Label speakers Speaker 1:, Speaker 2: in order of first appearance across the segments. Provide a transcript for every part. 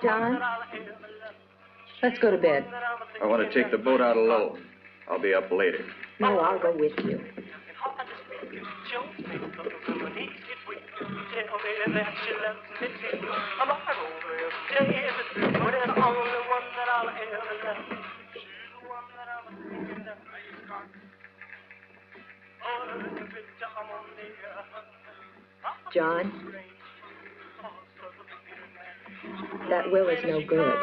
Speaker 1: John, let's go to bed.
Speaker 2: I want to take the boat out alone. I'll be up later.
Speaker 1: No, I'll go with you. John, that will is no good.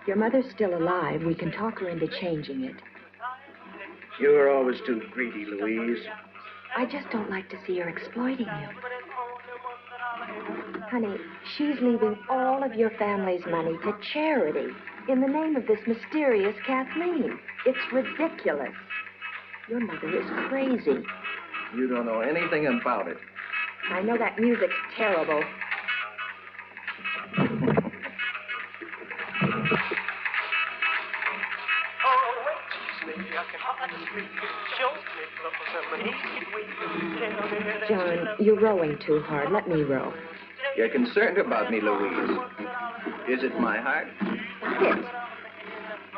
Speaker 1: Your mother's still alive. We can talk her into changing it.
Speaker 3: You're always too greedy, Louise.
Speaker 1: I just don't like to see her exploiting you. Honey, she's leaving all of your family's money to charity in the name of this mysterious Kathleen. It's ridiculous. Your mother is crazy.
Speaker 2: You don't know anything about it.
Speaker 1: I know that music's terrible. John, you're rowing too hard. Let me row.
Speaker 2: You're concerned about me, Louise. Is it my heart?
Speaker 1: Sit.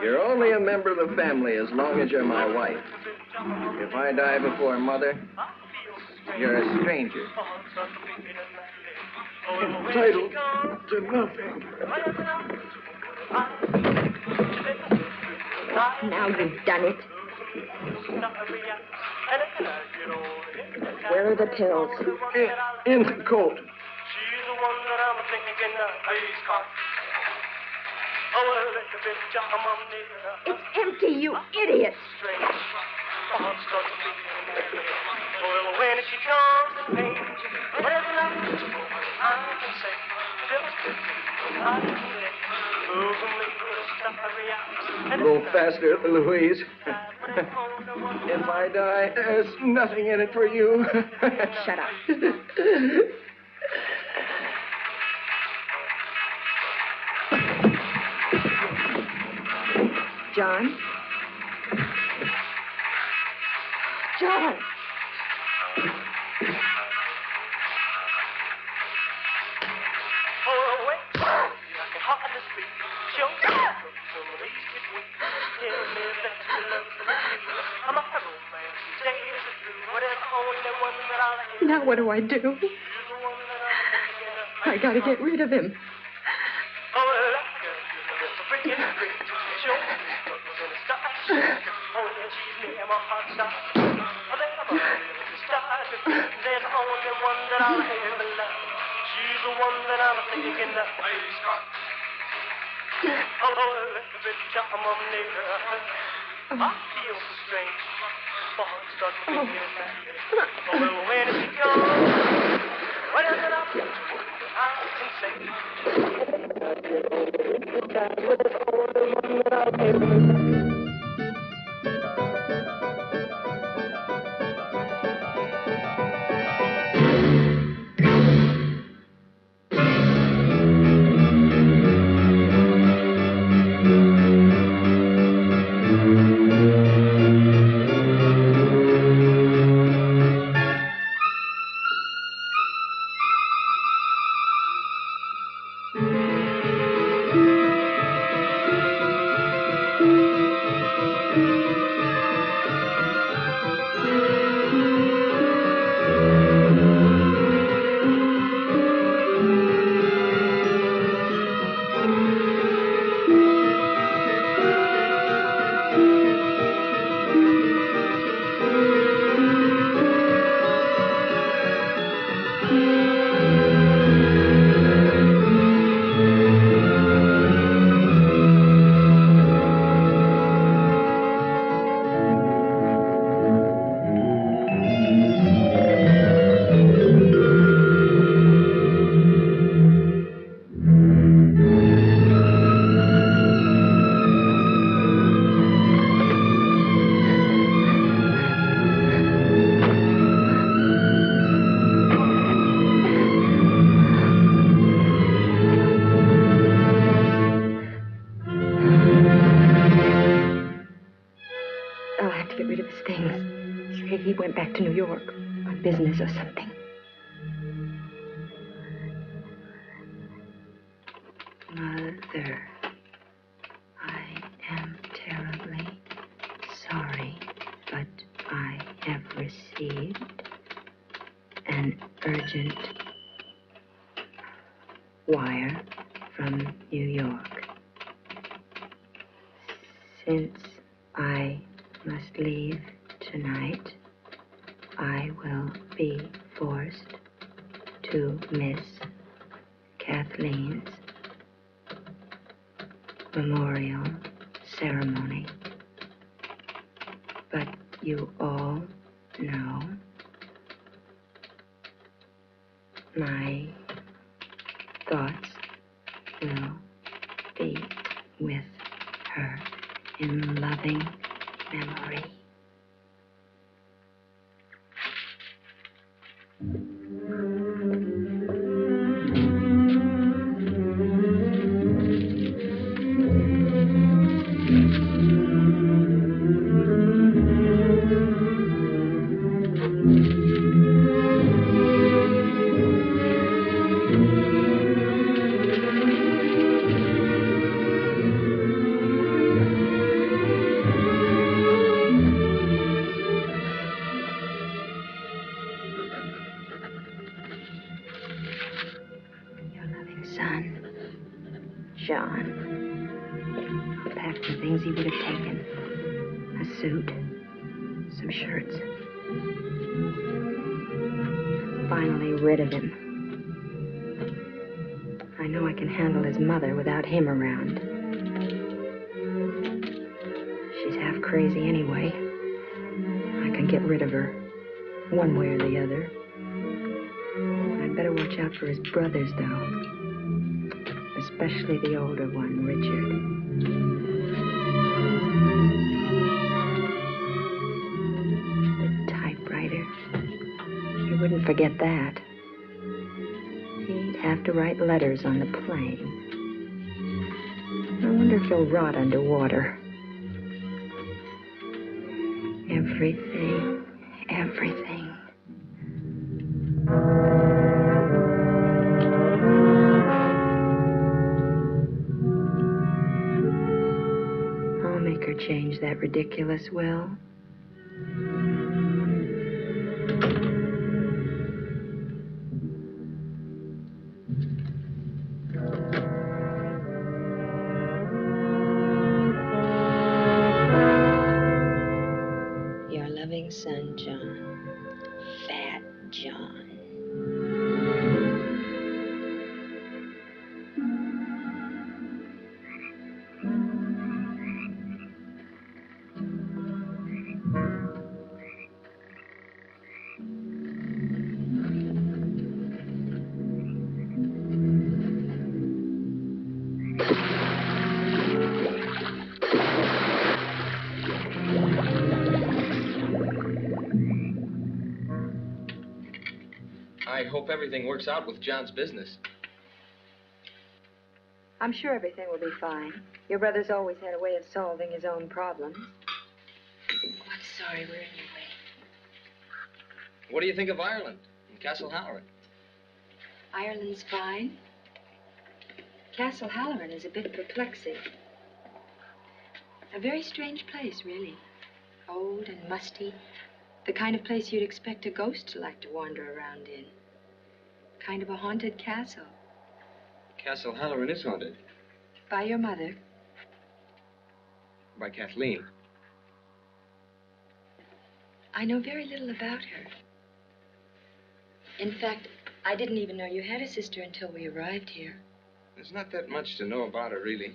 Speaker 2: You're only a member of the family as long as you're my wife. If I die before Mother, you're a stranger.
Speaker 3: Entitled to nothing.
Speaker 1: Now you've done it. Where are the pills?
Speaker 3: In the coat.
Speaker 1: It's empty, you idiot.
Speaker 2: A little faster, Louise. If I die, there's nothing in it for you.
Speaker 1: Shut up. John? John! Now what do I do? I gotta get rid of him. to New York on business or something. Mother, I am terribly sorry, but I have received an urgent wire from New York. Since I must leave tonight, I will be forced to miss Kathleen's memorial ceremony. But you all know my thoughts will be with her in loving memory. Things he would have taken. A suit, some shirts. Finally rid of him. I know I can handle his mother without him around. She's half crazy anyway. I can get rid of her, one way or the other. I'd better watch out for his brothers, though. Especially the older one, Richard. He wouldn't forget that. He'd have to write letters on the plane. I wonder if he'll rot underwater. Everything. I'll make her change that ridiculous will. Son, John. Fat John.
Speaker 2: I hope everything works out with John's business.
Speaker 1: I'm sure everything will be fine. Your brother's always had a way of solving his own problems. I'm sorry we're in your way.
Speaker 2: What do you think of Ireland and Castle Howerin?
Speaker 1: Ireland's fine. Castle Howerin is a bit perplexing. A very strange place, really. Old and musty. The kind of place you'd expect a ghost to like to wander around in. Kind of a haunted castle.
Speaker 2: Castle Howerin is haunted.
Speaker 1: By your mother.
Speaker 2: By Kathleen.
Speaker 1: I know very little about her. In fact, I didn't even know you had a sister until we arrived here.
Speaker 2: There's not that much to know about her, really.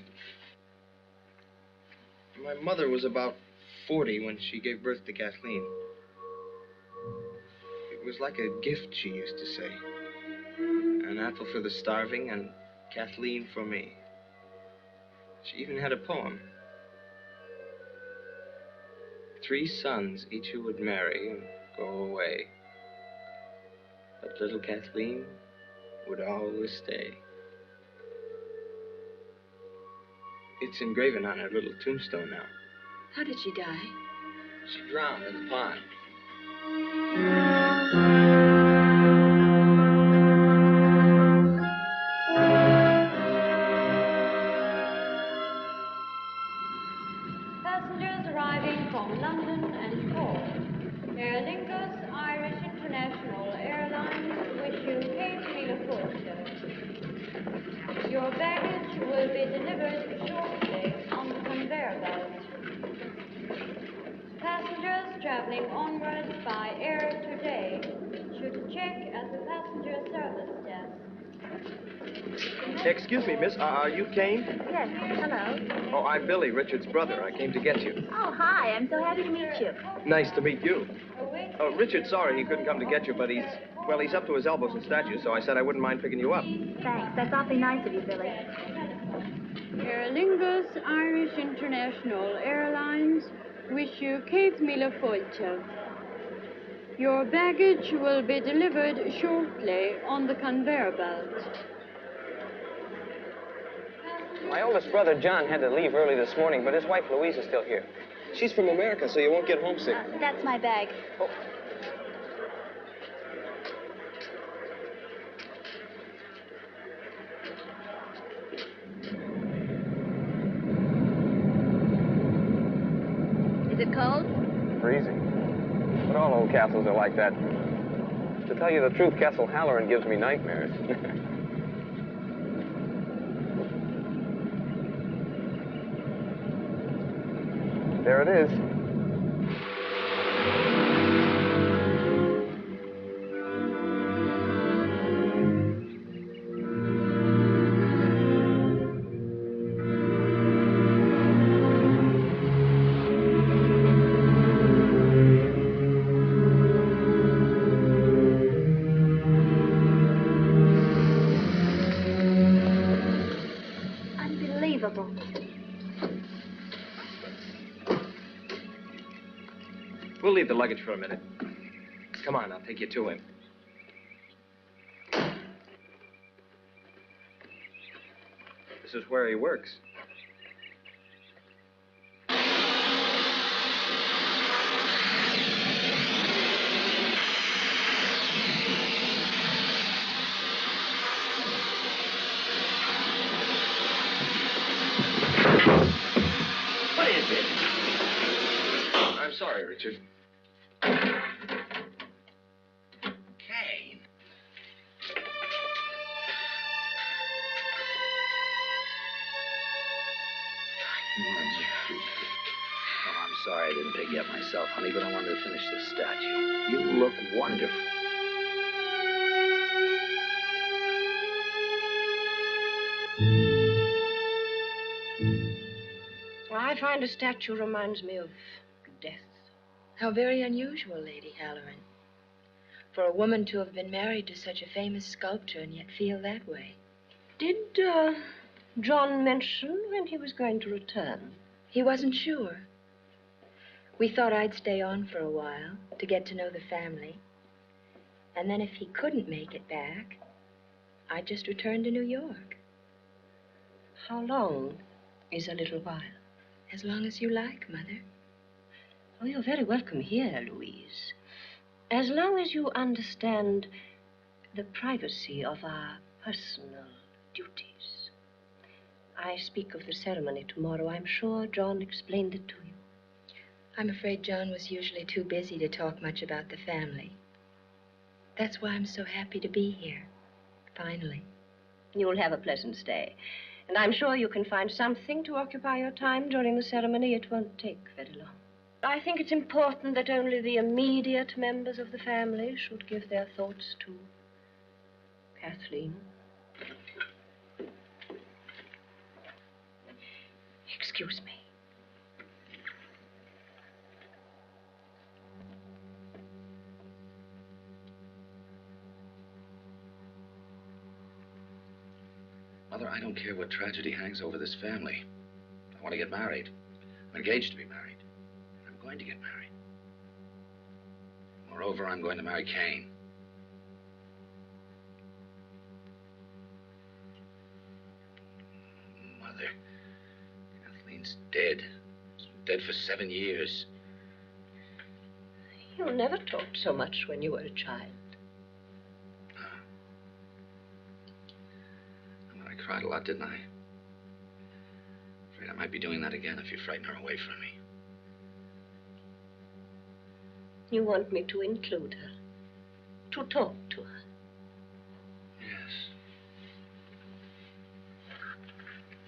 Speaker 2: My mother was about 40 when she gave birth to Kathleen. It was like a gift, she used to say. An apple for the starving and Kathleen for me. She even had a poem. 3 sons, each who would marry and go away. But little Kathleen would always stay. It's engraven on her little tombstone now.
Speaker 1: How did she die?
Speaker 2: She drowned in the pond.
Speaker 4: Passengers arriving from London and Cork. Aer Lingus Irish International Airlines wish you Kate Mila. Your baggage will be delivered shortly on the conveyor belt. Passengers traveling onwards by air today should check at the passenger service desk.
Speaker 2: Excuse me, miss. Are you Kane?
Speaker 5: Yes, hello.
Speaker 2: Oh, I'm Billy, Richard's brother. I came to get you.
Speaker 5: Oh, hi, I'm so happy to meet you.
Speaker 2: Nice to meet you. Oh, Richard's sorry he couldn't come to get you, but he's up to his elbows in statues, so I said I wouldn't mind picking you up.
Speaker 5: Thanks, that's awfully nice of you, Billy.
Speaker 4: Aer Lingus Irish International Airlines wish you Kate Mila. Your baggage will be delivered shortly on the conveyor belt.
Speaker 6: My oldest brother, John, had to leave early this morning, but his wife, Louise, is still here. She's from America, so you won't get homesick.
Speaker 5: That's my bag.
Speaker 6: Oh.
Speaker 5: Is it cold?
Speaker 6: Freezing. But all old castles are like that. To tell you the truth, Castle Howerin gives me nightmares. There it is.
Speaker 5: Unbelievable.
Speaker 2: We'll leave the luggage for a minute. Come on, I'll take you to him. This is where he works.
Speaker 3: What is it?
Speaker 2: I'm sorry, Richard.
Speaker 3: Kane. Oh, I'm sorry I didn't pick you up myself, honey, but I wanted to finish this statue. You look wonderful.
Speaker 7: I find a statue reminds me of death.
Speaker 1: How very unusual, Lady Halloran. For a woman to have been married to such a famous sculptor and yet feel that way.
Speaker 7: Did John mention when he was going to return?
Speaker 1: He wasn't sure. We thought I'd stay on for a while to get to know the family. And then if he couldn't make it back, I'd just return to New York.
Speaker 7: How long is a little while?
Speaker 1: As long as you like, Mother.
Speaker 7: Oh, you're very welcome here, Louise. As long as you understand the privacy of our personal duties. I speak of the ceremony tomorrow. I'm sure John explained it to you.
Speaker 1: I'm afraid John was usually too busy to talk much about the family. That's why I'm so happy to be here, finally.
Speaker 7: You'll have a pleasant stay. And I'm sure you can find something to occupy your time during the ceremony. It won't take very long. I think it's important that only the immediate members of the family should give their thoughts to Kathleen. Excuse me.
Speaker 3: Mother, I don't care what tragedy hangs over this family. I want to get married. I'm engaged to be married. I'm going to get married. Moreover, I'm going to marry Kane. Mother, Kathleen's dead. She's been dead for 7 years.
Speaker 7: You never talked so much when you were a child.
Speaker 3: I cried a lot, didn't I? Afraid I might be doing that again if you frighten her away from me.
Speaker 7: You want me to include her, to talk to her.
Speaker 3: Yes.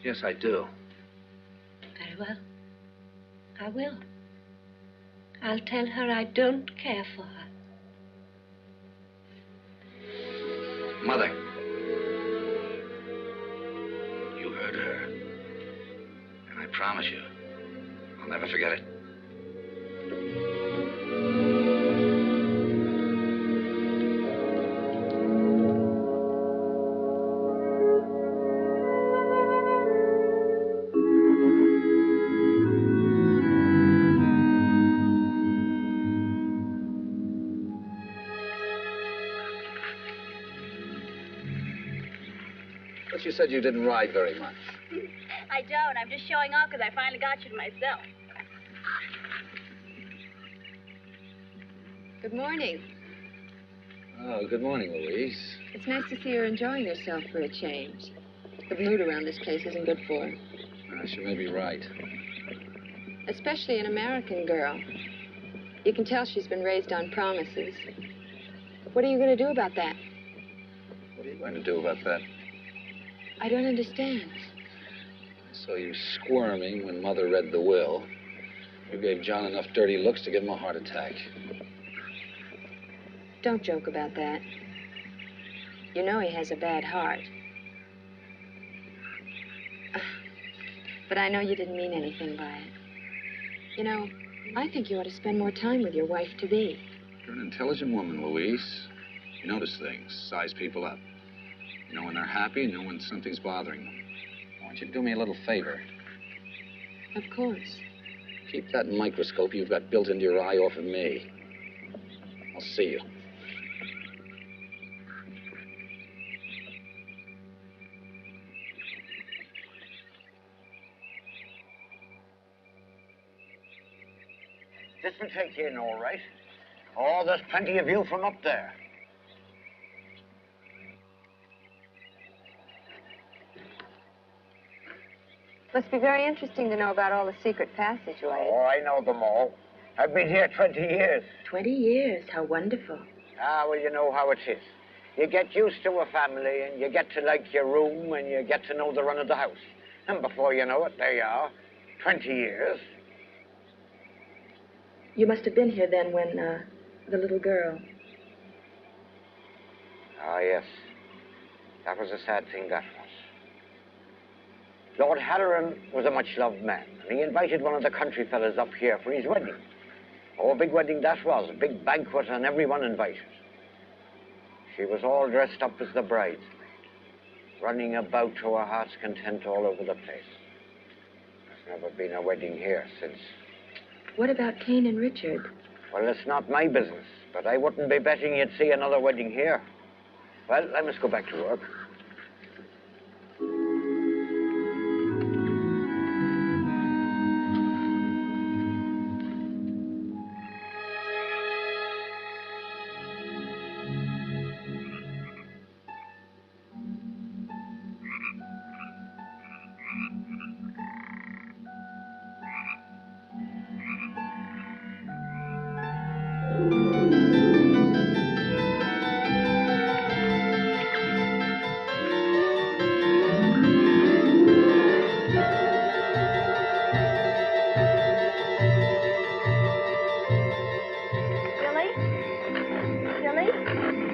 Speaker 3: Yes, I do.
Speaker 7: Very well. I will. I'll tell her I don't care for her.
Speaker 3: Mother. You heard her. And I promise you, I'll never forget it. But you said you didn't ride very much.
Speaker 5: I don't. I'm just showing off because I finally got you to myself.
Speaker 1: Good morning.
Speaker 3: Oh, good morning, Louise.
Speaker 1: It's nice to see her enjoying herself for a change. The mood around this place isn't good for her.
Speaker 3: She may be right.
Speaker 1: Especially an American girl. You can tell she's been raised on promises. What are you going to do about that?
Speaker 3: What are you going to do about that?
Speaker 1: I don't understand.
Speaker 3: I saw you squirming when Mother read the will. You gave John enough dirty looks to give him a heart attack.
Speaker 1: Don't joke about that. You know he has a bad heart. But I know you didn't mean anything by it. You know, I think you ought to spend more time with your wife-to-be.
Speaker 3: You're an intelligent woman, Louise. You notice things, size people up. You know when they're happy and know when something's bothering them. I want you to do me a little favor.
Speaker 1: Of course.
Speaker 3: Keep that microscope you've got built into your eye off of me. I'll see you.
Speaker 8: This will take you in all right. Oh, there's plenty of view from up there.
Speaker 1: Must be very interesting to know about all the secret passageways.
Speaker 8: Oh, I know them all. I've been here 20 years.
Speaker 1: 20 years, how wonderful.
Speaker 8: Ah, well, you know how it is. You get used to a family, and you get to like your room, and you get to know the run of the house. And before you know it, there you are. 20 years.
Speaker 1: You must have been here then when, the little girl.
Speaker 8: Ah, yes. That was a sad thing, that was. Lord Howerin was a much-loved man, and he invited one of the country fellas up here for his wedding. Oh, a big wedding that was, a big banquet, and everyone invited. She was all dressed up as the bride, running about to her heart's content all over the place. There's never been a wedding here since.
Speaker 1: What about Cain and Richard?
Speaker 8: Well, it's not my business, but I wouldn't be betting you'd see another wedding here. Well, I must go back to work.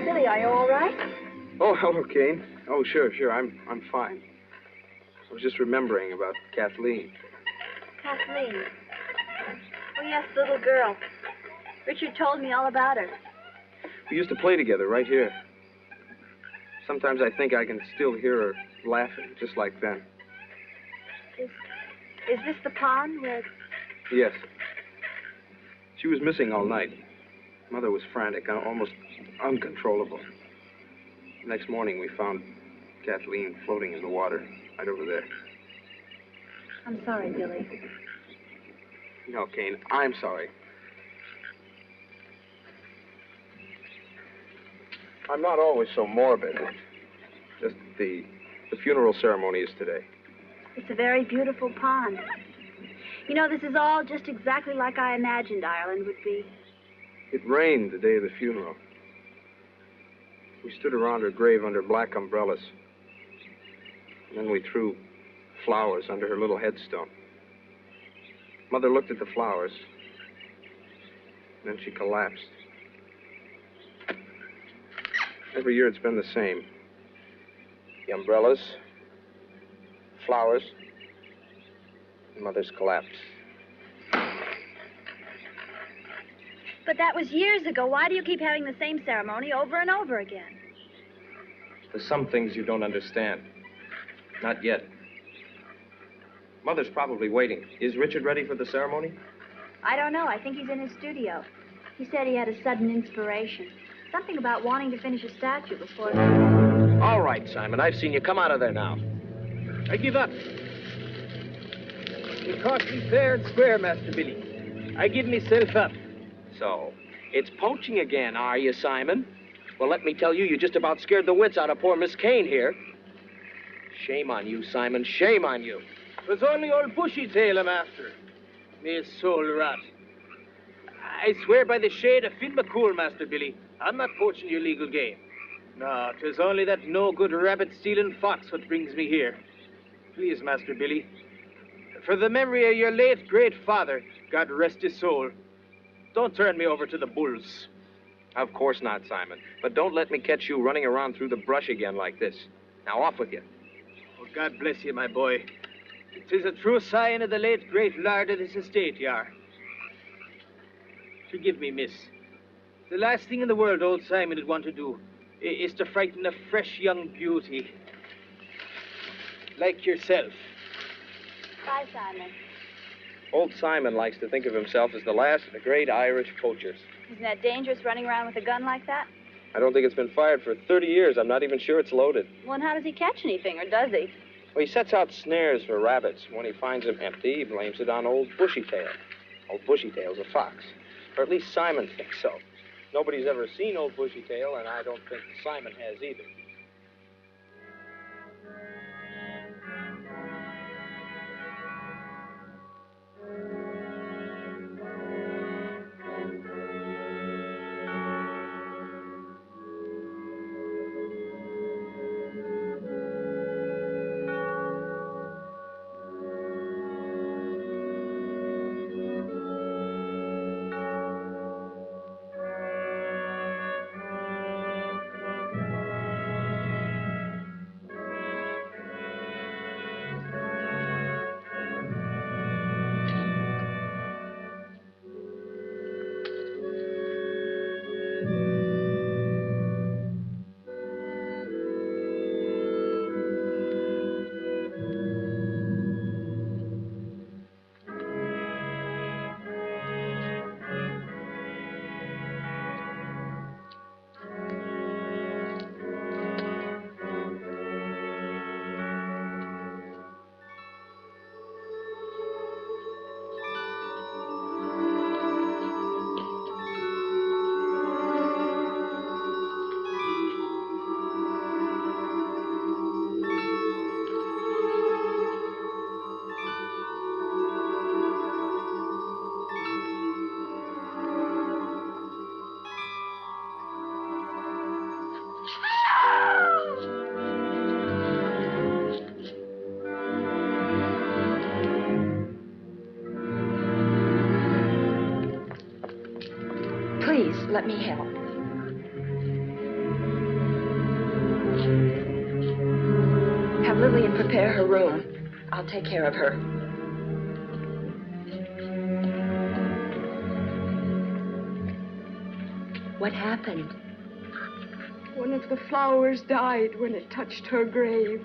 Speaker 5: Billy, are you all right?
Speaker 6: Oh, hello, Kane. Oh, sure. I'm fine. I was just remembering about Kathleen.
Speaker 5: Kathleen. Oh, yes, the little girl. Richard told me all about her.
Speaker 6: We used to play together right here. Sometimes I think I can still hear her laughing, just like then.
Speaker 5: Is this the pond where...
Speaker 6: Yes. She was missing all night. Mother was frantic, almost uncontrollable. Next morning, we found Kathleen floating in the water right over there.
Speaker 5: I'm sorry, Billy.
Speaker 6: No, Kane, I'm sorry. I'm not always so morbid. Just the funeral ceremony is today.
Speaker 5: It's a very beautiful pond. You know, this is all just exactly like I imagined Ireland would be.
Speaker 6: It rained the day of the funeral. We stood around her grave under black umbrellas. And then we threw flowers under her little headstone. Mother looked at the flowers. And then she collapsed. Every year it's been the same. The umbrellas, flowers, and Mother's collapse.
Speaker 5: But that was years ago. Why do you keep having the same ceremony over and over again?
Speaker 6: There's some things you don't understand. Not yet. Mother's probably waiting. Is Richard ready for the ceremony?
Speaker 5: I don't know. I think he's in his studio. He said he had a sudden inspiration. Something about wanting to finish a statue before...
Speaker 2: All right, Simon. I've seen you. Come out of there now.
Speaker 9: I give up. You caught me fair and square, Master Billy. I give myself up.
Speaker 2: So, it's poaching again, are you, Simon? Well, let me tell you, you just about scared the wits out of poor Miss Kane here. Shame on you, Simon. Shame on you.
Speaker 9: It was only old Bushy Tail I'm after. May his soul rot. I swear by the shade of Finn McCool, Master Billy, I'm not poaching your legal game. No, 'tis only that no-good rabbit-stealing fox what brings me here. Please, Master Billy, for the memory of your late great father, God rest his soul, don't turn me over to the bulls.
Speaker 6: Of course not, Simon. But don't let me catch you running around through the brush again like this. Now, off with you.
Speaker 9: Oh, God bless you, my boy. 'Tis a true sign of the late great lord of this estate, you are. Forgive me, miss. The last thing in the world old Simon would want to do is to frighten a fresh young beauty like yourself.
Speaker 5: Bye, Simon.
Speaker 6: Old Simon likes to think of himself as the last of the great Irish poachers.
Speaker 5: Isn't that dangerous, running around with a gun like that?
Speaker 6: I don't think it's been fired for 30 years. I'm not even sure it's loaded.
Speaker 5: Well, and how does he catch anything, or does he?
Speaker 6: Well, he sets out snares for rabbits. When he finds them empty, he blames it on old Bushytail. Old Bushytail's a fox. Or at least Simon thinks so. Nobody's ever seen old Bushytail, and I don't think Simon has either.
Speaker 1: Please, let me help. Have Lillian prepare her room. I'll take care of her. What happened?
Speaker 10: One of the flowers died when it touched her grave.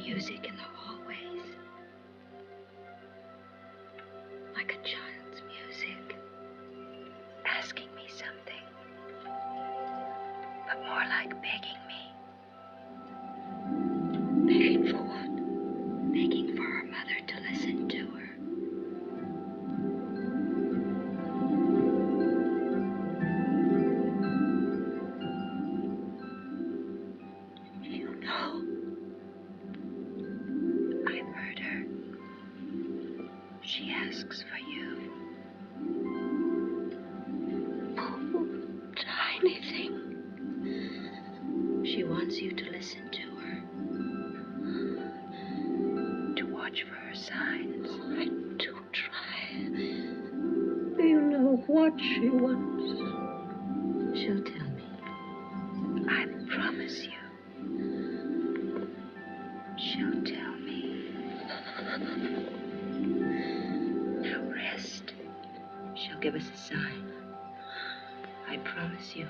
Speaker 1: music in the hallways. Like a child's music. Asking me something. But more like begging me. Begging for what? Begging for her mother to listen to her. You know, I've heard her. She asks for you. Oh, tiny thing. She wants you to listen to her. To watch for her signs. I do try. Do you know what she wants? She'll tell me. I promise you. She'll tell me. Now rest. She'll give us a sign. I promise you.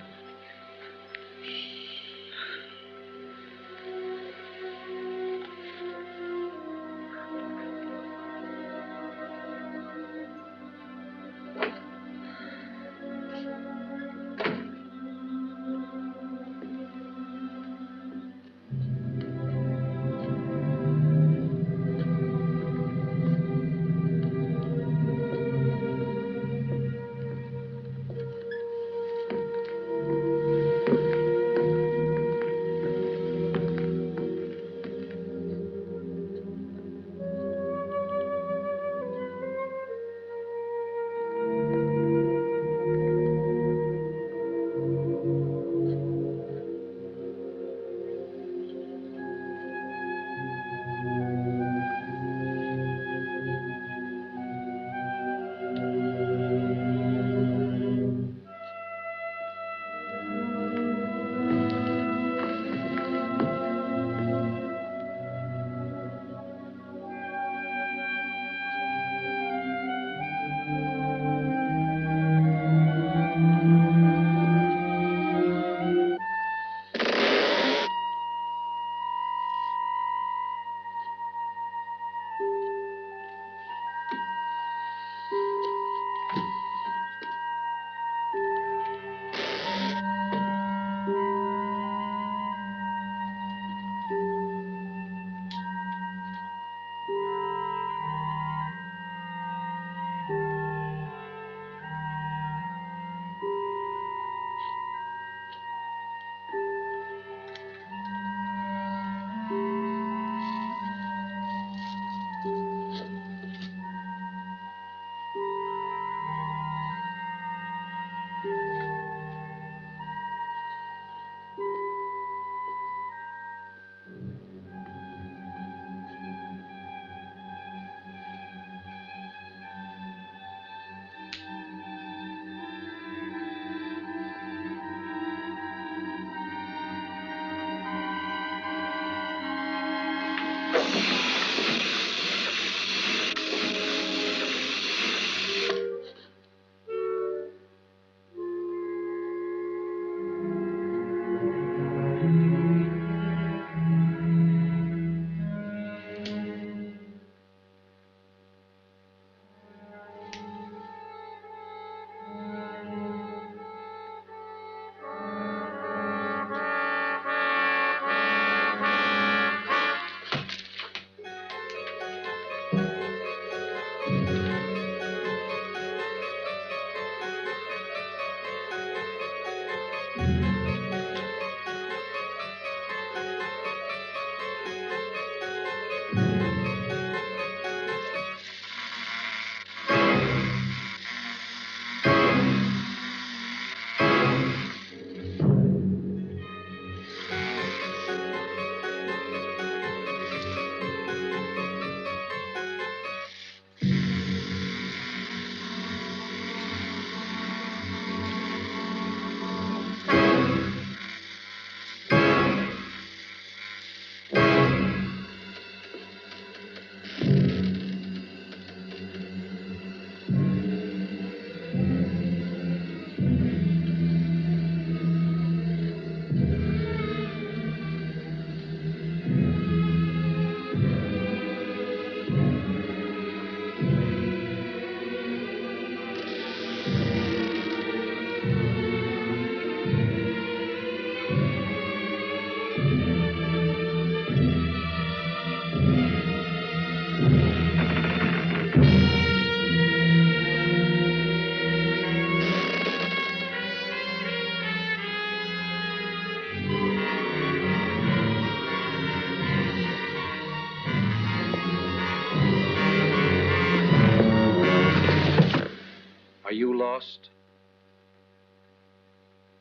Speaker 3: lost?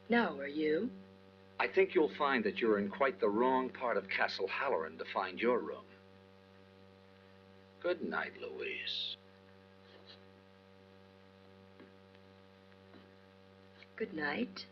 Speaker 1: No, are you?
Speaker 3: I think you'll find that you're in quite the wrong part of Castle Howerin to find your room. Good night, Louise.
Speaker 1: Good night.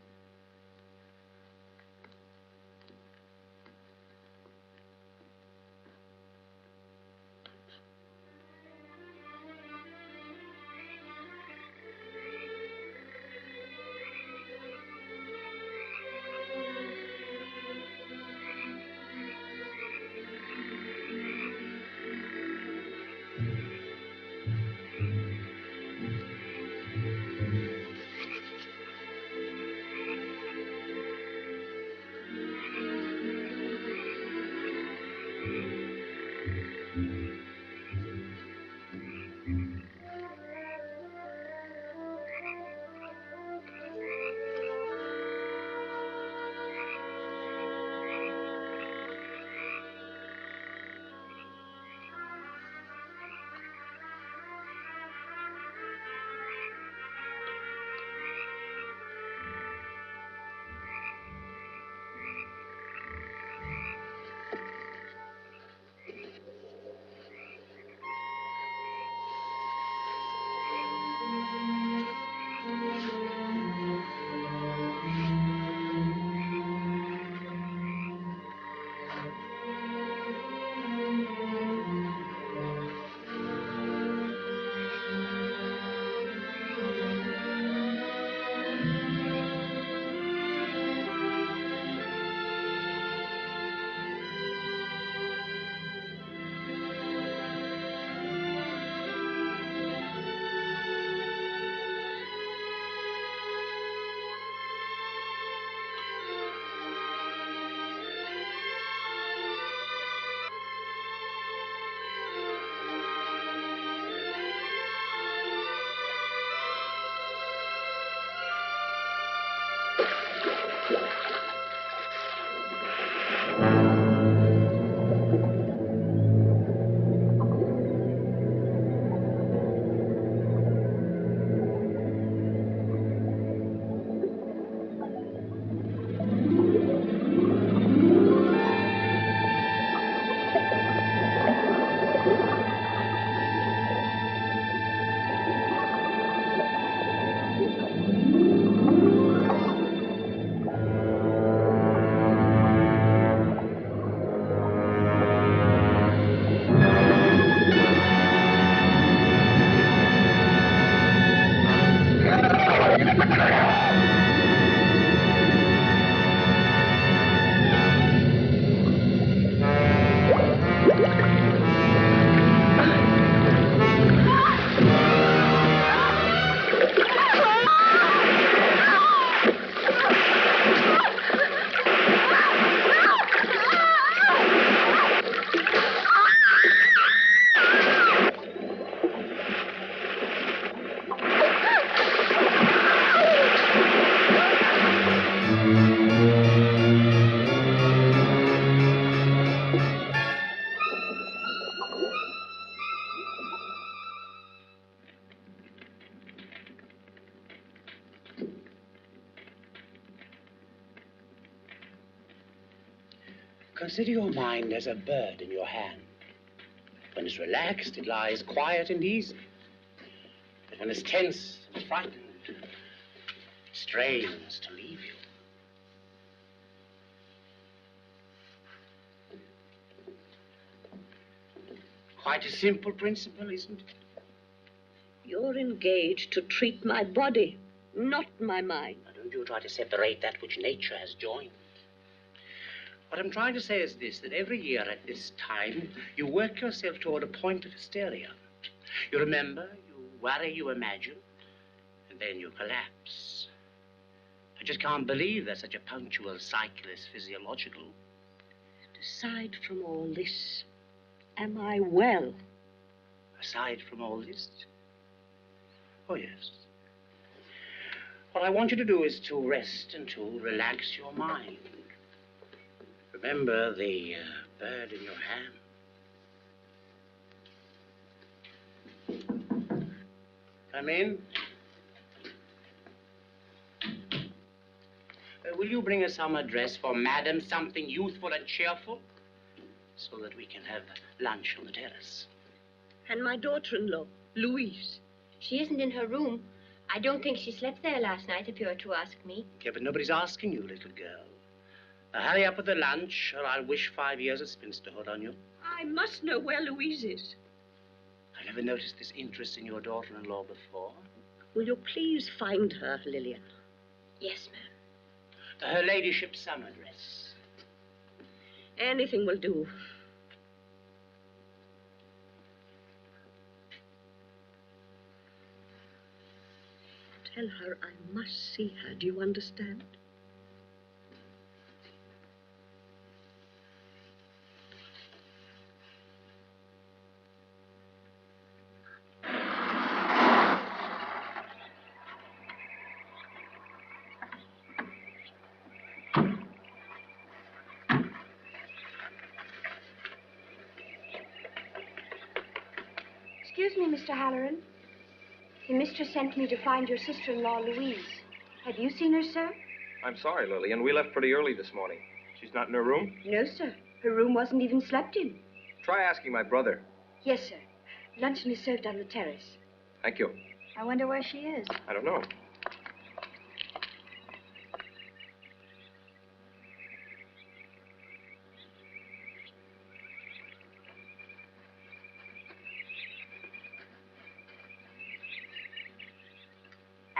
Speaker 11: Consider your mind as a bird in your hand. When it's relaxed, it lies quiet and easy. But when it's tense and frightened, it strains to leave you. Quite a simple principle, isn't it?
Speaker 7: You're engaged to treat my body, not my mind.
Speaker 11: Now, don't you try to separate that which nature has joined. What I'm trying to say is this, that every year at this time, you work yourself toward a point of hysteria. You remember, you worry, you imagine, and then you collapse. I just can't believe that such a punctual cycle is physiological.
Speaker 7: Aside from all this, am I well?
Speaker 11: Aside from all this? Oh, yes. What I want you to do is to rest and to relax your mind. Remember the bird in your hand. Come in. will you bring a summer dress for Madam, something youthful and cheerful, so that we can have lunch on the terrace?
Speaker 12: And my daughter-in-law, Louise.
Speaker 7: She isn't in her room. I don't think she slept there last night, if you are to ask me.
Speaker 11: Yeah, but nobody's asking you, little girl. Now, hurry up with the lunch, or I'll wish 5 years of spinsterhood on you.
Speaker 12: I must know where Louise is.
Speaker 11: I never noticed this interest in your daughter-in-law before.
Speaker 12: Will you please find her, Lillian?
Speaker 7: Yes, ma'am.
Speaker 11: Her ladyship's summer dress.
Speaker 12: Anything will do. Tell her I must see her. Do you understand?
Speaker 1: Excuse me, Mr. Howerin. The mistress sent me to find your sister-in-law, Louise. Have you seen her, sir?
Speaker 6: I'm sorry, Lillian. We left pretty early this morning. She's not in her room?
Speaker 1: No, sir. Her room wasn't even slept in.
Speaker 6: Try asking my brother.
Speaker 1: Yes, sir. Luncheon is served on the terrace.
Speaker 6: Thank you.
Speaker 1: I wonder where she is.
Speaker 6: I don't know.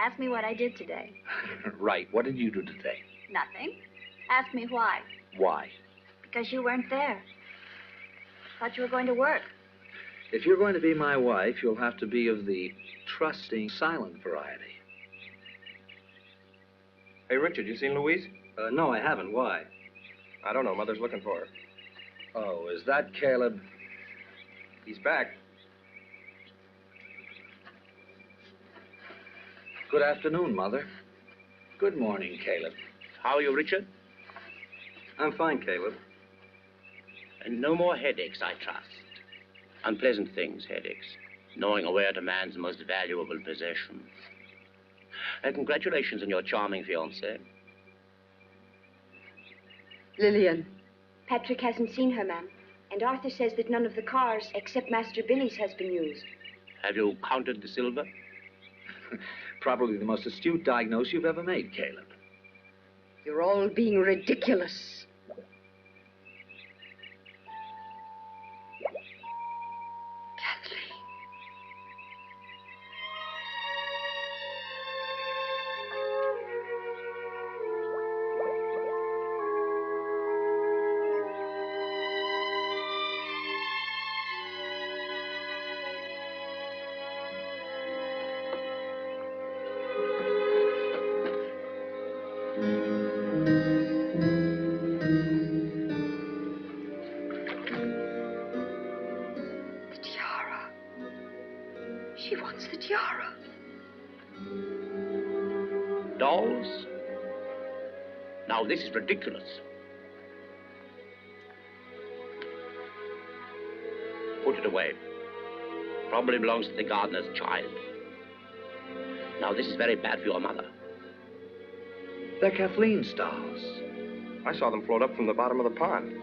Speaker 5: Ask me what I did today.
Speaker 3: Right. What did you do today?
Speaker 5: Nothing. Ask me why.
Speaker 3: Why?
Speaker 5: Because you weren't there. Thought you were going to work.
Speaker 3: If you're going to be my wife, you'll have to be of the trusting, silent variety.
Speaker 6: Hey, Richard, you seen Louise?
Speaker 3: No, I haven't. Why?
Speaker 6: I don't know. Mother's looking for her.
Speaker 3: Oh, is that Caleb?
Speaker 6: He's back.
Speaker 3: Good afternoon, Mother. Good morning, Caleb.
Speaker 11: How are you, Richard?
Speaker 6: I'm fine, Caleb.
Speaker 11: And no more headaches, I trust. Unpleasant things, headaches. Gnawing away at a man's most valuable possession. Congratulations on your charming fiancé.
Speaker 12: Lillian.
Speaker 1: Patrick hasn't seen her, ma'am. And Arthur says that none of the cars, except Master Billy's, has been used.
Speaker 11: Have you counted the silver?
Speaker 3: Probably the most astute diagnosis you've ever made, Caleb.
Speaker 12: You're all being ridiculous.
Speaker 11: Dolls? Now, this is ridiculous. Put it away. Probably belongs to the gardener's child. Now, this is very bad for your mother.
Speaker 3: They're Kathleen's dolls.
Speaker 6: I saw them float up from the bottom of the pond.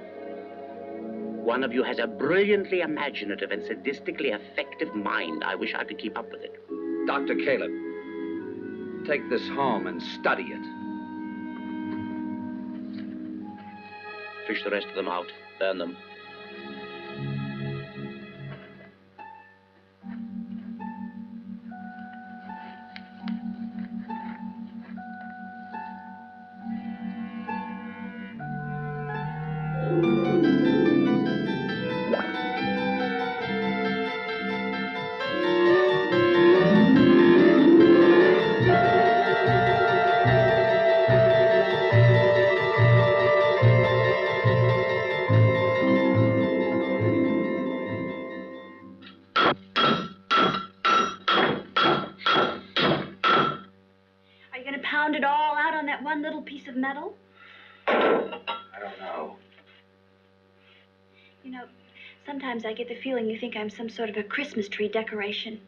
Speaker 11: One of you has a brilliantly imaginative and sadistically effective mind. I wish I could keep up with it.
Speaker 3: Dr. Caleb, take this home and study it.
Speaker 11: Fish the rest of them out. Burn them.
Speaker 5: Pound it all out on that one little piece of metal?
Speaker 3: I don't know.
Speaker 5: You know, sometimes I get the feeling you think I'm some sort of a Christmas tree decoration.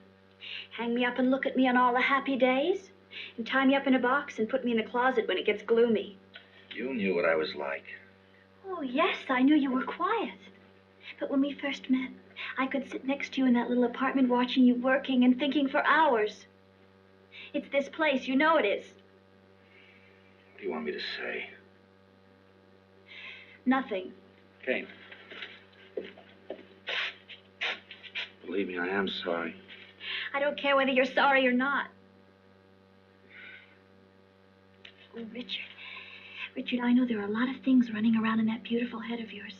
Speaker 5: Hang me up and look at me on all the happy days, and tie me up in a box and put me in a closet when it gets gloomy.
Speaker 3: You knew what I was like.
Speaker 5: Oh, yes, I knew you were quiet. But when we first met, I could sit next to you in that little apartment watching you working and thinking for hours. It's this place, you know it is.
Speaker 3: What do you want me to say?
Speaker 5: Nothing.
Speaker 3: Kane. Believe me, I am sorry.
Speaker 5: I don't care whether you're sorry or not. Oh, Richard. Richard, I know there are a lot of things running around in that beautiful head of yours.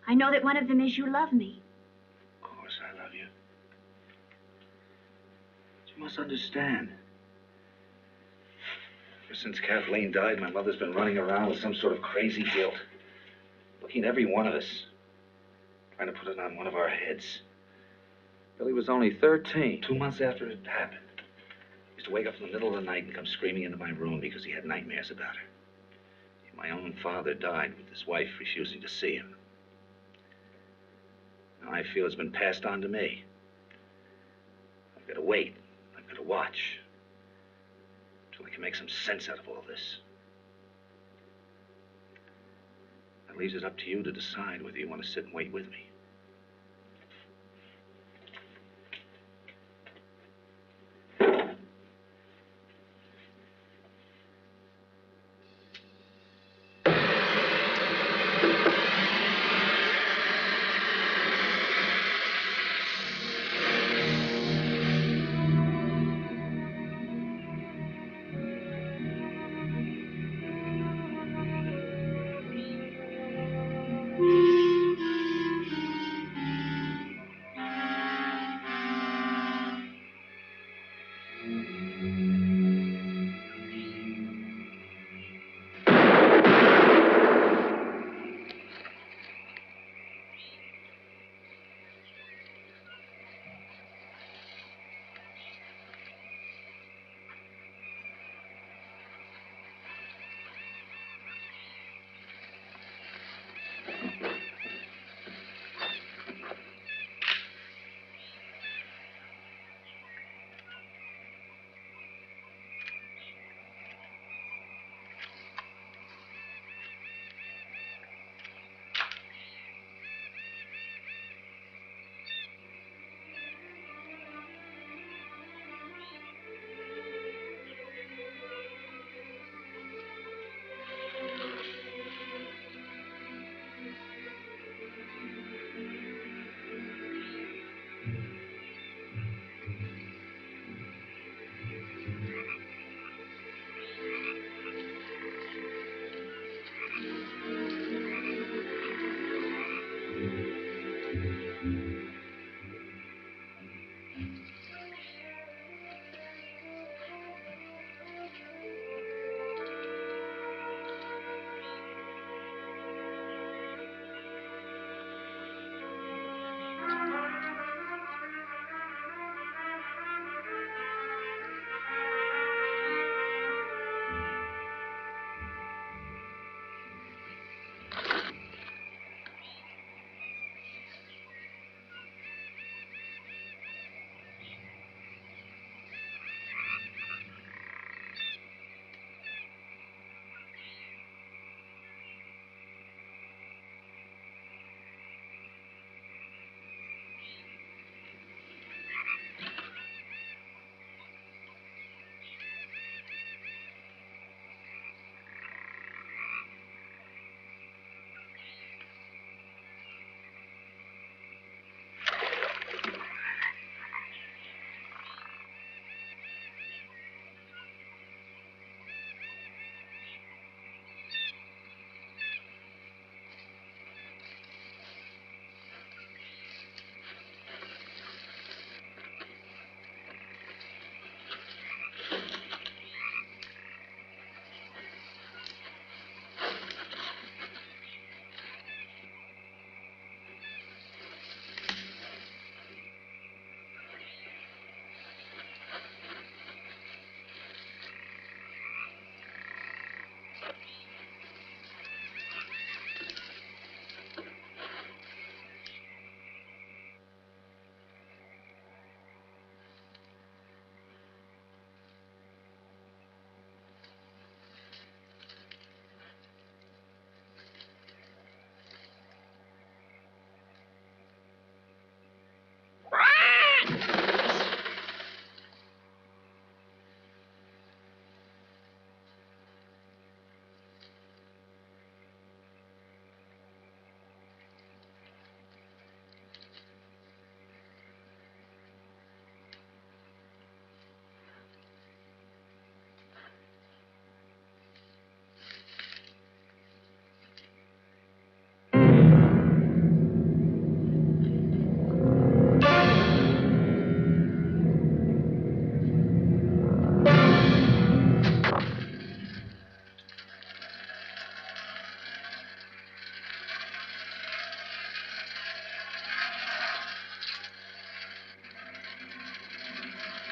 Speaker 5: I know that one of them is you love me.
Speaker 3: Of course I love you. But you must understand. Ever since Kathleen died, my mother's been running around with some sort of crazy guilt. Looking at every one of us. Trying to put it on one of our heads.
Speaker 6: Billy was only 13.
Speaker 3: 2 months after it happened. He used to wake up in the middle of the night and come screaming into my room because he had nightmares about her. My own father died with his wife refusing to see him. Now I feel it's been passed on to me. I've got to wait. I've got to watch. Until I can make some sense out of all this. That leaves it up to you to decide whether you want to sit and wait with me.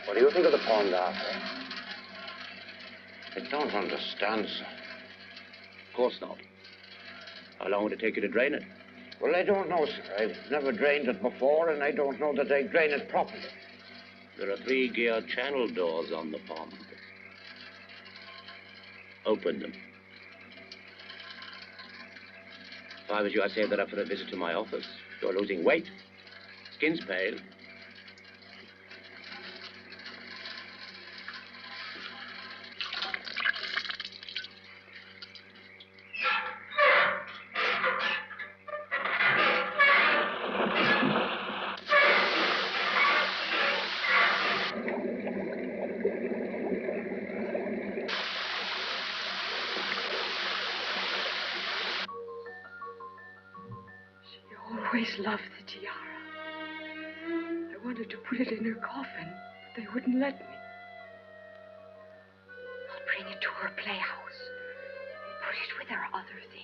Speaker 8: What do you think of the pond, Arthur? I don't understand, sir.
Speaker 11: Of course not. How long would it take you to drain it?
Speaker 8: Well, I don't know, sir. I've never drained it before, and I don't know that I drain it properly.
Speaker 11: There are 3 gear channel doors on the pond. Open them. If I was you, I'd save that up for a visit to my office. You're losing weight. Skin's pale.
Speaker 10: Always loved the tiara. I wanted to put it in her coffin, but they wouldn't let me. I'll bring it to her playhouse and put it with her other things.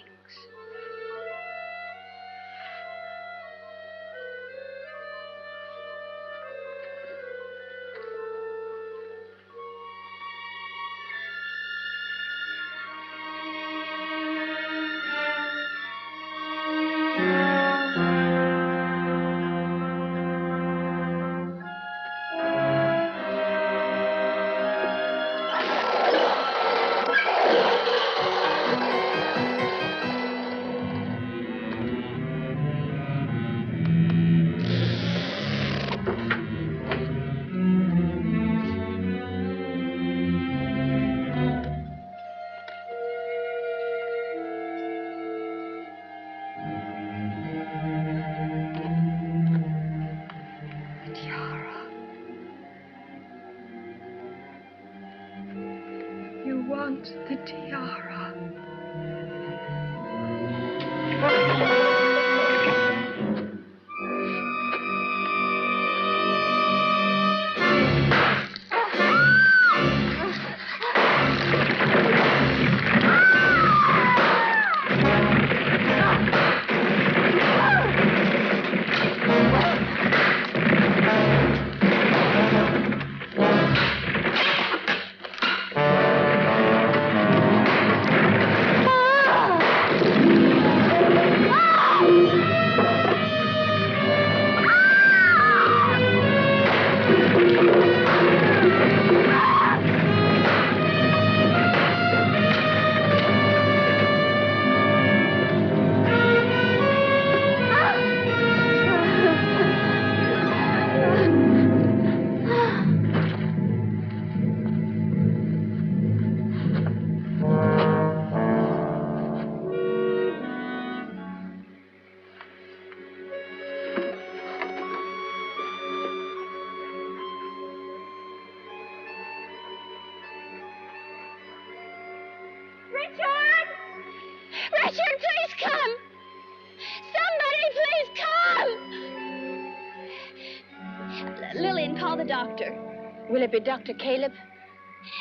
Speaker 10: The tiara.
Speaker 5: Lillian, call the doctor.
Speaker 13: Will it be Dr. Caleb?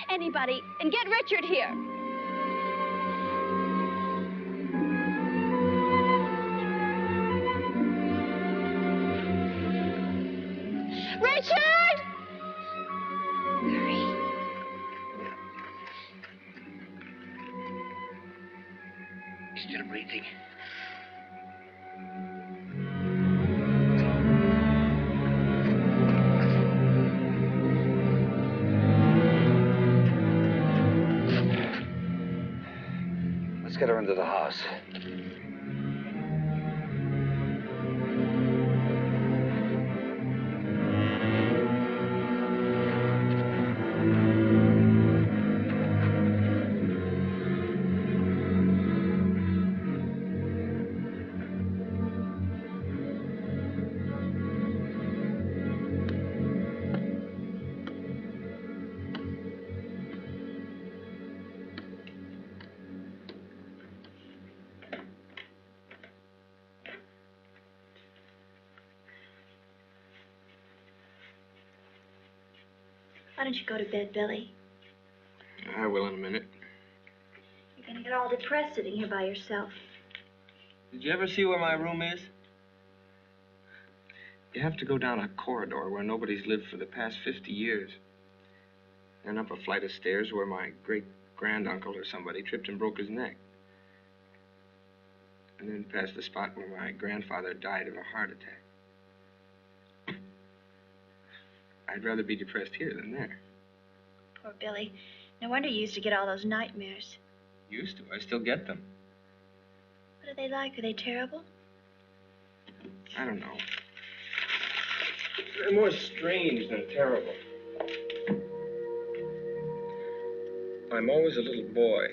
Speaker 5: Anybody. And get Richard here. Richard! Hurry.
Speaker 11: Still breathing.
Speaker 3: Let's get her into the house.
Speaker 5: Why don't you go to bed, Billy?
Speaker 6: I will in a minute.
Speaker 5: You're gonna get all depressed sitting here by yourself.
Speaker 6: Did you ever see where my room is? You have to go down a corridor where nobody's lived for the past 50 years. and up a flight of stairs where my great-granduncle or somebody tripped and broke his neck. And then past the spot where my grandfather died of a heart attack. I'd rather be depressed here than there.
Speaker 5: Poor Billy. No wonder you used to get all those nightmares.
Speaker 6: Used to. I still get them.
Speaker 5: What are they like? Are they terrible?
Speaker 6: I don't know. They're more strange than terrible. I'm always a little boy,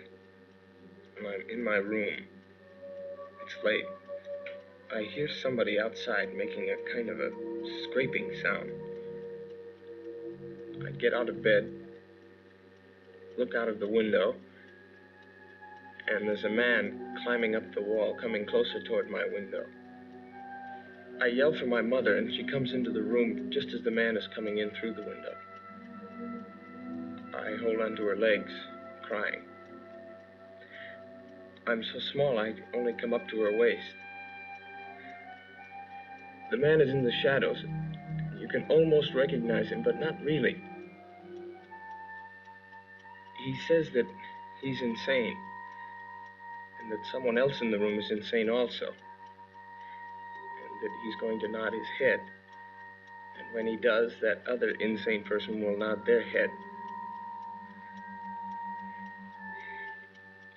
Speaker 6: and I'm in my room. It's late. I hear somebody outside making a kind of a scraping sound. I get out of bed, look out of the window, and there's a man climbing up the wall, coming closer toward my window. I yell for my mother, and she comes into the room just as the man is coming in through the window. I hold onto her legs, crying. I'm so small, I only come up to her waist. The man is in the shadows. You can almost recognize him, but not really. He says that he's insane, and that someone else in the room is insane also, and that he's going to nod his head. And when he does, that other insane person will nod their head.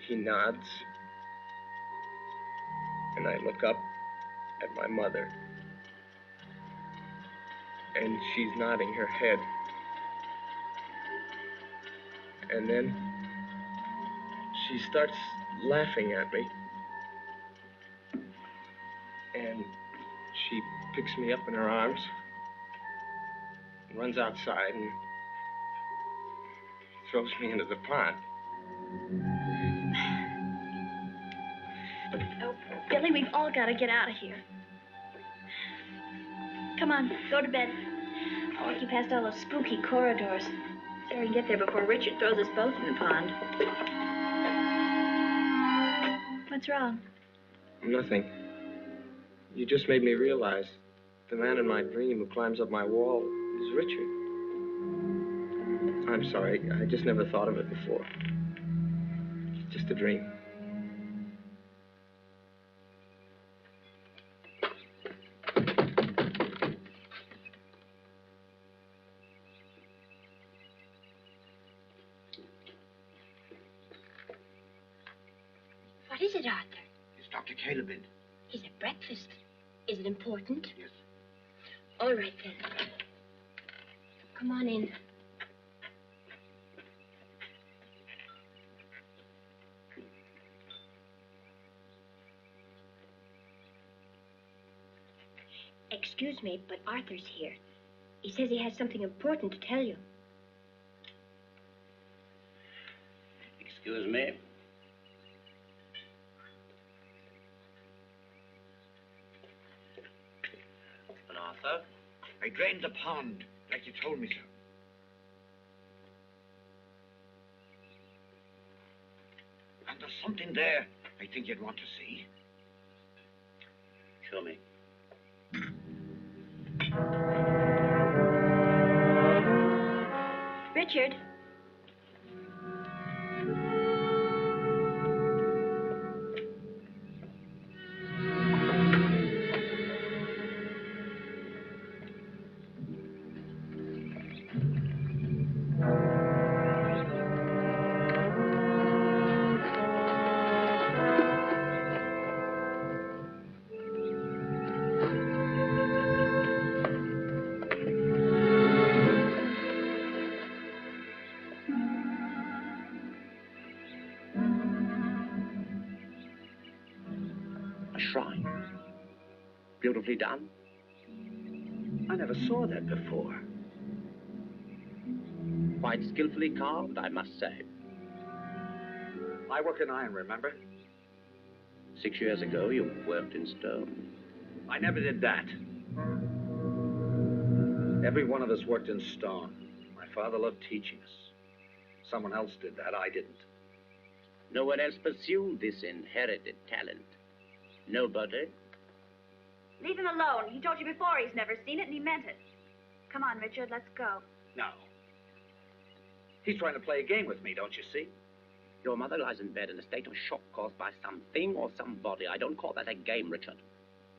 Speaker 6: He nods, and I look up at my mother, and she's nodding her head. And then she starts laughing at me, and she picks me up in her arms, runs outside, and throws me into the pond.
Speaker 5: Oh, Billy, we've all got to get out of here. Come on, go to bed. I'll walk you past all those spooky corridors. So we can get there before Richard throws us both in the pond. What's wrong?
Speaker 6: Nothing. You just made me realize the man in my dream who climbs up my wall is Richard. I'm sorry. I just never thought of it before. It's just a dream.
Speaker 7: What is it, Arthur?
Speaker 8: It's Dr. Caleb in.
Speaker 7: He's at breakfast. Is it important?
Speaker 8: Yes.
Speaker 7: All right, then. Come on in. Excuse me, but Arthur's here. He says he has something important to tell you.
Speaker 11: Excuse me. And Arthur?
Speaker 8: I drained the pond, like you told me so. And there's something there I think you'd want to see.
Speaker 11: Show me.
Speaker 5: Richard.
Speaker 11: Shrine. Beautifully done. I never saw that before. Quite skillfully carved, I must say.
Speaker 3: I work in iron, remember?
Speaker 11: 6 years ago, you worked in stone.
Speaker 3: I never did that. Every one of us worked in stone. My father loved teaching us. Someone else did that, I didn't.
Speaker 11: No one else pursued this inherited talent. Nobody?
Speaker 5: Leave him alone. He told you before he's never seen it, and he meant it. Come on, Richard, let's go.
Speaker 3: No. He's trying to play a game with me, don't you see?
Speaker 11: Your mother lies in bed in a state of shock caused by something or somebody. I don't call that a game, Richard.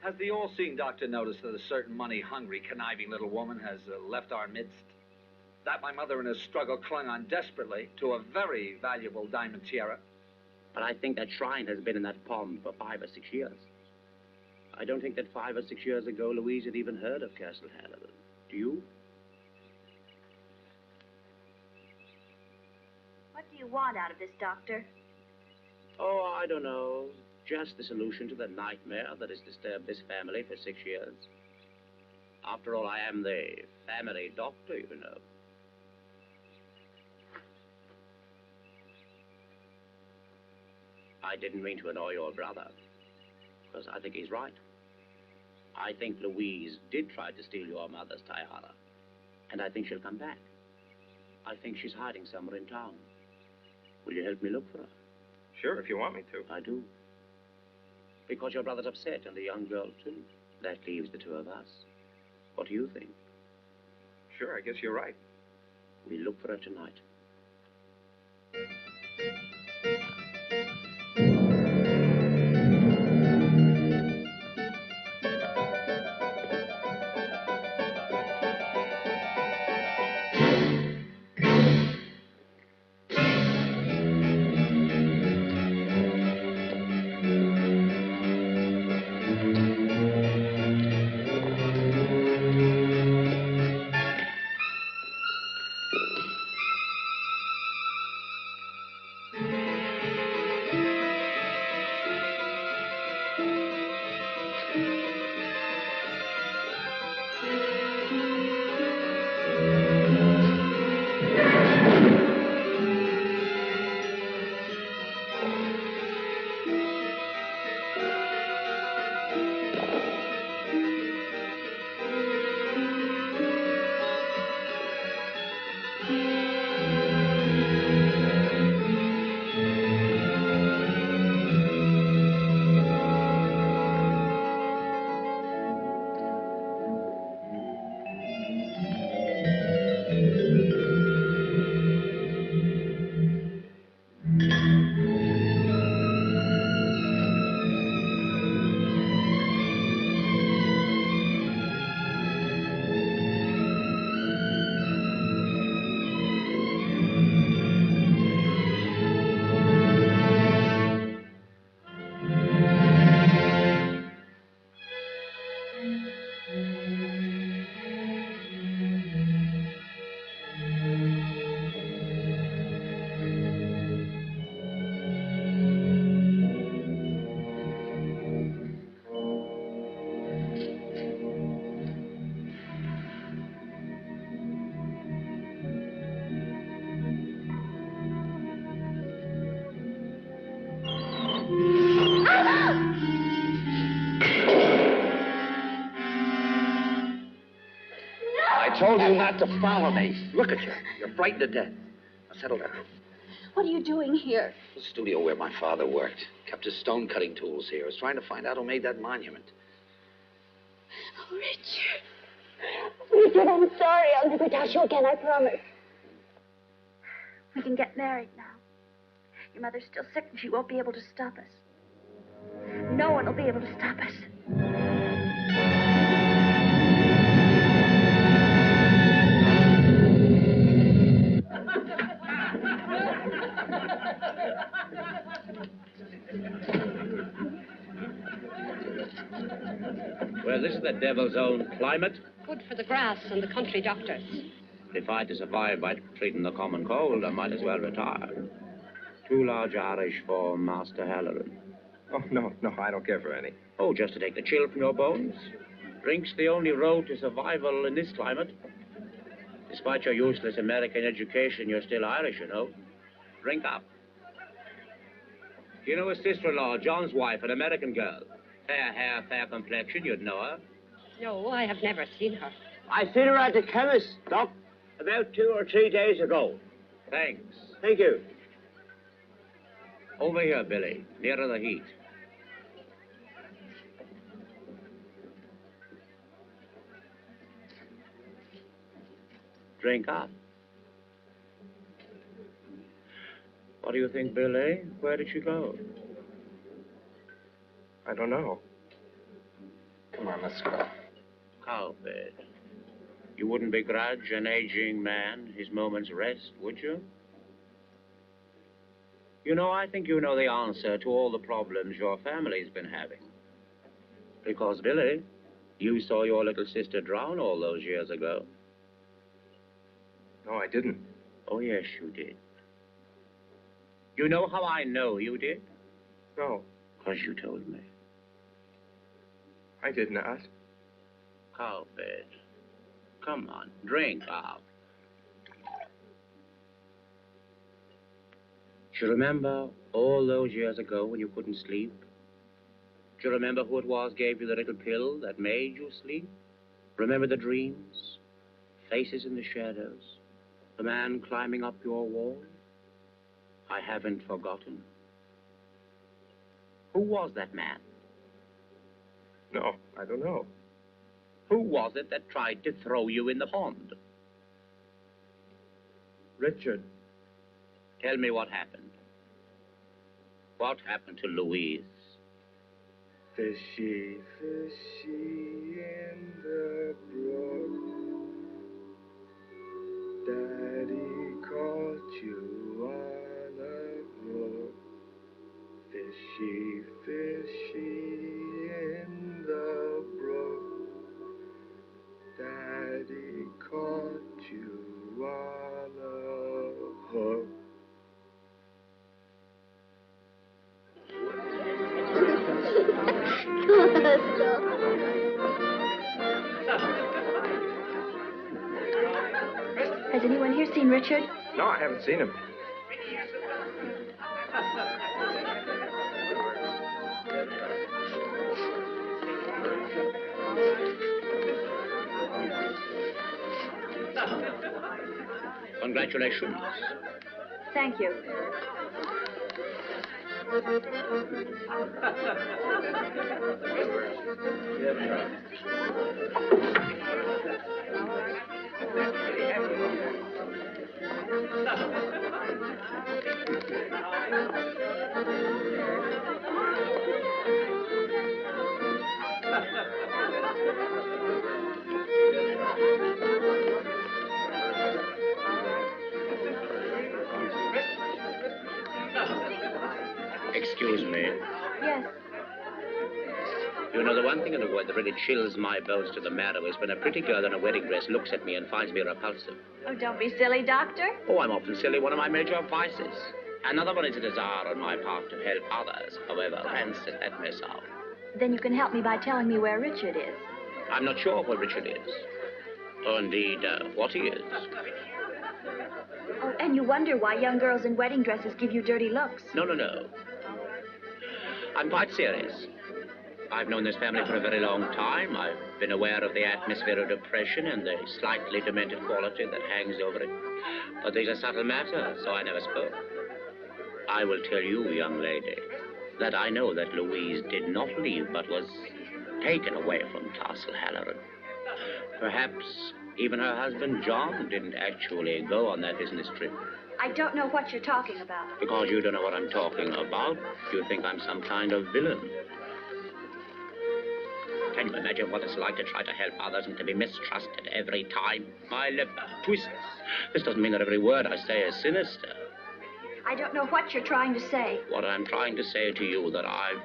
Speaker 3: Has the all-seeing doctor noticed that a certain money-hungry, conniving little woman has left our midst? That my mother in her struggle clung on desperately to a very valuable diamond tiara?
Speaker 11: But I think that shrine has been in that pond for 5 or 6 years. I don't think that 5 or 6 years ago Louise had even heard of Castle Howerin. Do you?
Speaker 5: What do you want out of this, Doctor?
Speaker 11: Oh, I don't know. Just the solution to the nightmare that has disturbed this family for 6 years. After all, I am the family doctor, you know. I didn't mean to annoy your brother, because I think he's right. I think Louise did try to steal your mother's tiara, and I think she'll come back. I think she's hiding somewhere in town. Will you help me look for her?
Speaker 6: Sure, if you want me to.
Speaker 11: I do. Because your brother's upset, and the young girl, too. That leaves the two of us. What do you think?
Speaker 6: Sure, I guess you're right.
Speaker 11: We look for her tonight.
Speaker 3: I told you not to follow me. Look at you. You're frightened to death. Now settle down.
Speaker 5: What are you doing here?
Speaker 3: The studio where my father worked. Kept his stone cutting tools here. I was trying to find out who made that monument.
Speaker 5: Oh, Richard. Richard, I'm sorry. I'll never doubt you again, I promise. We can get married now. Your mother's still sick and she won't be able to stop us. No one will be able to stop us.
Speaker 11: Well, this is the devil's own climate.
Speaker 7: Good for the grass and the country doctors.
Speaker 11: If I to survive by treating the common cold, I might as well retire. Too large Irish for Master Howerin.
Speaker 6: Oh, no, I don't care for any.
Speaker 11: Oh, just to take the chill from your bones? Drink's the only road to survival in this climate. Despite your useless American education, you're still Irish, you know. Drink up. You know his sister-in-law, John's wife, an American girl. Fair hair, fair complexion, you'd know her.
Speaker 7: No, I have never seen her.
Speaker 8: I seen her at the chemist, Doc, about 2 or 3 days ago.
Speaker 11: Thanks.
Speaker 8: Thank you.
Speaker 11: Over here, Billy, nearer the heat. Drink up. What do you think, Billy? Where did she go?
Speaker 6: I don't know.
Speaker 3: Come on, let's go.
Speaker 11: Cowbed. You wouldn't begrudge an aging man his moment's rest, would you? You know, I think you know the answer to all the problems your family's been having. Because, Billy, you saw your little sister drown all those years ago.
Speaker 6: No, I didn't.
Speaker 11: Oh, yes, you did. You know how I know you did?
Speaker 6: No,
Speaker 11: Because you told me.
Speaker 6: I did not.
Speaker 11: Cowbed. Come on, drink up. Do you remember all those years ago when you couldn't sleep? Do you remember who it was gave you the little pill that made you sleep? Remember the dreams? Faces in the shadows? The man climbing up your wall? I haven't forgotten. Who was that man?
Speaker 6: No, I don't know.
Speaker 11: Who was it that tried to throw you in the pond?
Speaker 6: Richard.
Speaker 11: Tell me what happened. What happened to Louise?
Speaker 6: Fishy, fishy in the brook. Daddy caught you on a hook. Fishy, fishy in the brook. Daddy caught you on a hook.
Speaker 5: Has anyone here seen Richard?
Speaker 6: No, I haven't seen him.
Speaker 11: Congratulations.
Speaker 5: Thank you.
Speaker 11: Excuse me.
Speaker 5: Yes.
Speaker 11: You know, the one thing in the world that really chills my bones to the marrow is when a pretty girl in a wedding dress looks at me and finds me repulsive.
Speaker 5: Oh, don't be silly, Doctor.
Speaker 11: Oh, I'm often silly, one of my major vices. Another one is a desire on my part to help others, however, and sit that mess out.
Speaker 5: Then you can help me by telling me where Richard is.
Speaker 11: I'm not sure where Richard is. Or indeed, what he is.
Speaker 5: Oh, and you wonder why young girls in wedding dresses give you dirty looks.
Speaker 11: No. I'm quite serious. I've known this family for a very long time. I've been aware of the atmosphere of depression and the slightly demented quality that hangs over it. But these are subtle matters, so I never spoke. I will tell you, young lady, that I know that Louise did not leave, but was taken away from Castle Howerin. Perhaps even her husband, John, didn't actually go on that business trip.
Speaker 5: I don't know what you're talking about.
Speaker 11: Because you don't know what I'm talking about, you think I'm some kind of villain. Can you imagine what it's like to try to help others and to be mistrusted every time? My lip twists. This doesn't mean that every word I say is sinister.
Speaker 5: I don't know what you're trying to say.
Speaker 11: What I'm trying to say to you that I've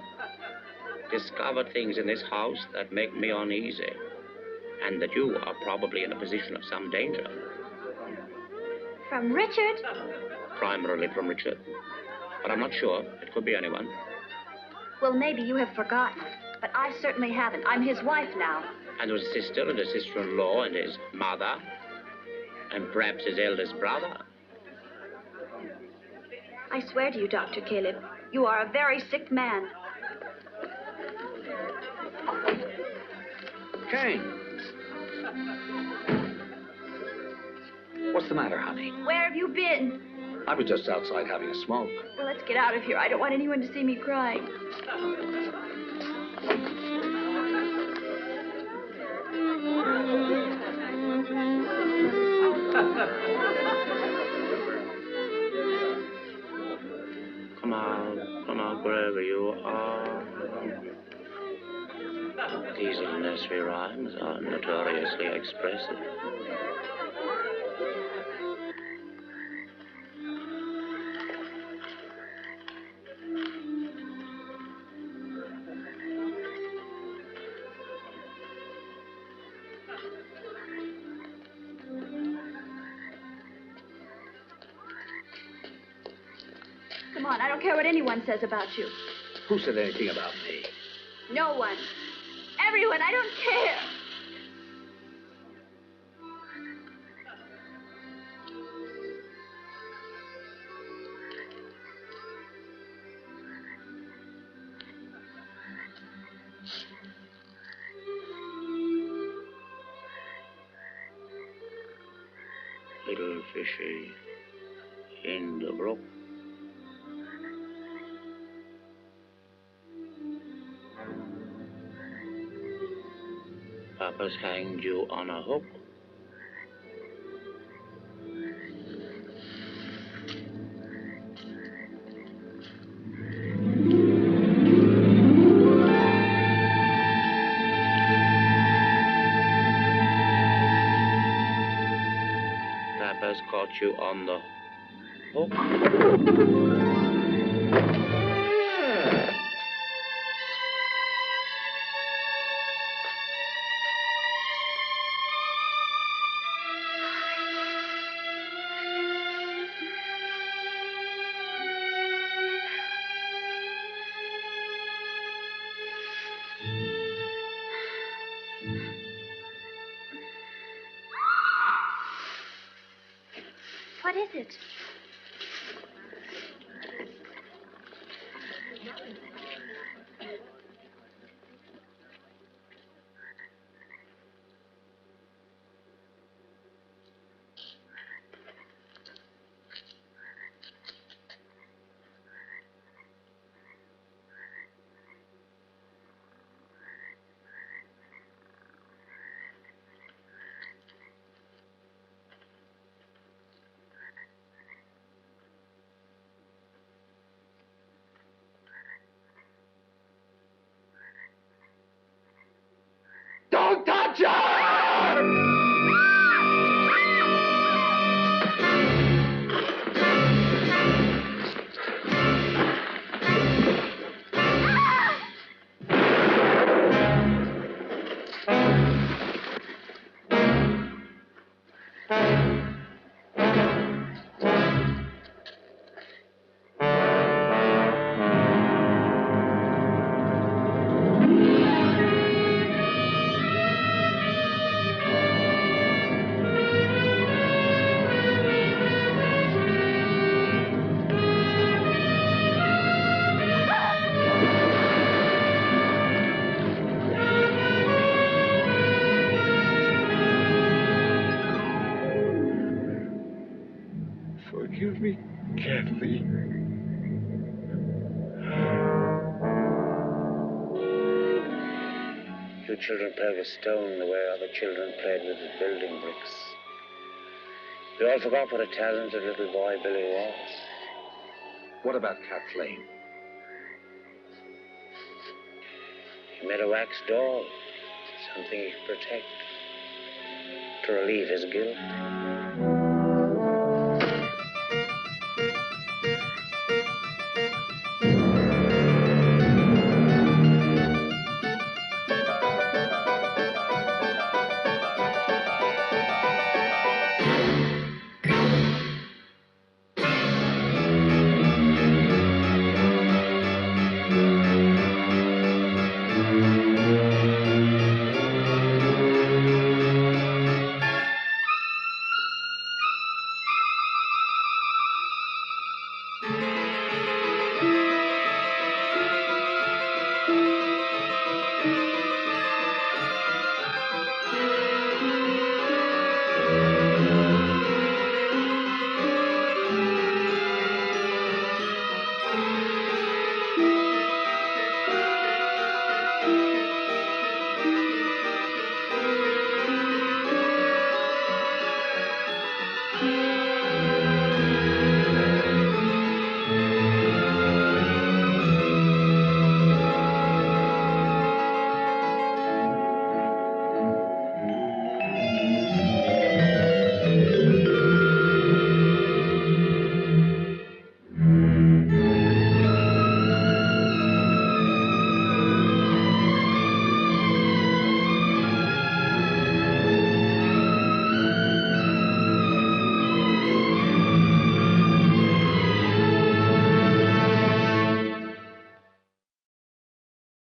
Speaker 11: discovered things in this house that make me uneasy. And that you are probably in a position of some danger.
Speaker 5: From Richard?
Speaker 11: Primarily from Richard. But I'm not sure. It could be anyone.
Speaker 5: Well, maybe you have forgotten. But I certainly haven't. I'm his wife now.
Speaker 11: And his sister and his sister-in-law and his mother. And perhaps his eldest brother.
Speaker 5: I swear to you, Dr. Caleb, you are a very sick man.
Speaker 3: Kane. What's the matter, honey?
Speaker 5: Where have you been?
Speaker 3: I was just outside having a smoke.
Speaker 5: Well, let's get out of here. I don't want anyone to see me crying.
Speaker 11: These little nursery rhymes are notoriously expressive.
Speaker 5: Come on, I don't care what anyone says about you.
Speaker 3: Who said anything about me?
Speaker 5: No one. Everyone, I don't care.
Speaker 11: Little fishy in the brook. Papa's hanged you on a hook. Papa's caught you on the hook.
Speaker 5: What is it?
Speaker 2: Don't touch her!
Speaker 14: Forgive me, Kathleen.
Speaker 11: You children play with stone the way other children played with building bricks. You all forgot what a talented little boy Billy was.
Speaker 3: What about Kathleen?
Speaker 11: He made a wax doll, something he could protect, to relieve his guilt.